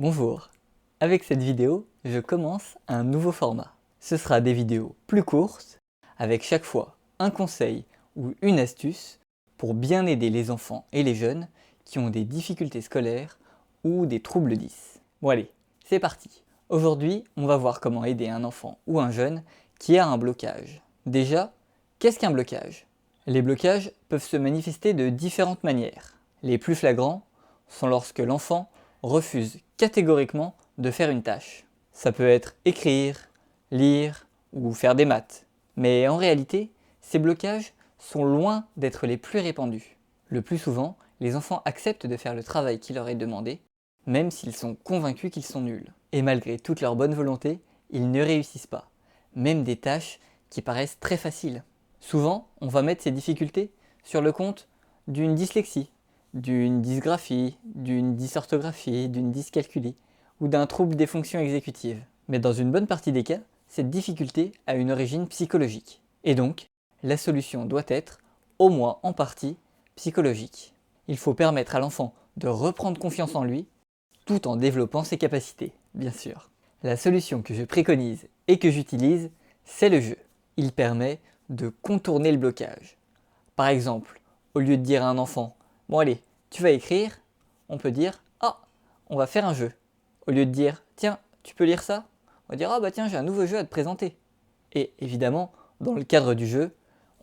Bonjour, avec cette vidéo, je commence un nouveau format. Ce sera des vidéos plus courtes, avec chaque fois un conseil ou une astuce pour bien aider les enfants et les jeunes qui ont des difficultés scolaires ou des troubles 10. Bon allez, c'est parti. Aujourd'hui, on va voir comment aider un enfant ou un jeune qui a un blocage. Déjà, qu'est-ce qu'un blocage? Les blocages peuvent se manifester de différentes manières. Les plus flagrants sont lorsque l'enfant refuse catégoriquement de faire une tâche. Ça peut être écrire, lire ou faire des maths. Mais en réalité, ces blocages sont loin d'être les plus répandus. Le plus souvent, les enfants acceptent de faire le travail qui leur est demandé, même s'ils sont convaincus qu'ils sont nuls. Et malgré toute leur bonne volonté, ils ne réussissent pas, même des tâches qui paraissent très faciles. Souvent, on va mettre ces difficultés sur le compte d'une dyslexie, d'une dysgraphie, d'une dysorthographie, d'une dyscalculie ou d'un trouble des fonctions exécutives. Mais dans une bonne partie des cas, cette difficulté a une origine psychologique. Et donc, la solution doit être, au moins en partie, psychologique. Il faut permettre à l'enfant de reprendre confiance en lui, tout en développant ses capacités, bien sûr. La solution que je préconise et que j'utilise, c'est le jeu. Il permet de contourner le blocage. Par exemple, au lieu de dire à un enfant « Bon allez, tu vas écrire », on peut dire « Ah, on va faire un jeu ». Au lieu de dire « Tiens, tu peux lire ça », on va dire « Ah bah tiens, j'ai un nouveau jeu à te présenter ». Et évidemment, dans le cadre du jeu,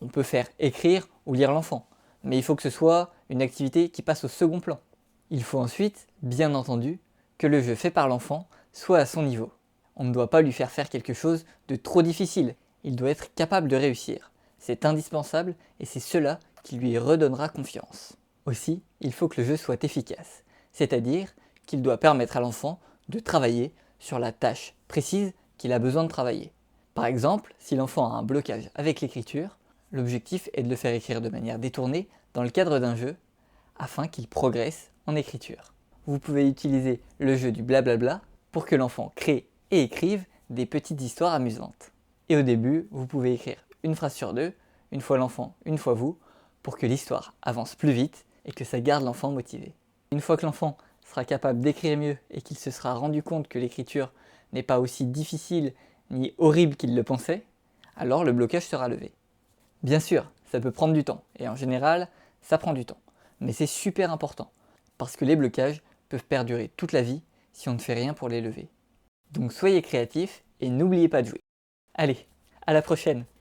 on peut faire écrire ou lire l'enfant. Mais il faut que ce soit une activité qui passe au second plan. Il faut ensuite, bien entendu, que le jeu fait par l'enfant soit à son niveau. On ne doit pas lui faire faire quelque chose de trop difficile. Il doit être capable de réussir. C'est indispensable et c'est cela qui lui redonnera confiance. Aussi, il faut que le jeu soit efficace, c'est-à-dire qu'il doit permettre à l'enfant de travailler sur la tâche précise qu'il a besoin de travailler. Par exemple, si l'enfant a un blocage avec l'écriture, l'objectif est de le faire écrire de manière détournée dans le cadre d'un jeu afin qu'il progresse en écriture. Vous pouvez utiliser le jeu du blablabla pour que l'enfant crée et écrive des petites histoires amusantes. Et au début, vous pouvez écrire une phrase sur deux, une fois l'enfant, une fois vous, pour que l'histoire avance plus vite et que ça garde l'enfant motivé. Une fois que l'enfant sera capable d'écrire mieux et qu'il se sera rendu compte que l'écriture n'est pas aussi difficile ni horrible qu'il le pensait, alors le blocage sera levé. Bien sûr, ça peut prendre du temps, et en général, ça prend du temps. Mais c'est super important, parce que les blocages peuvent perdurer toute la vie si on ne fait rien pour les lever. Donc soyez créatifs et n'oubliez pas de jouer. Allez, à la prochaine!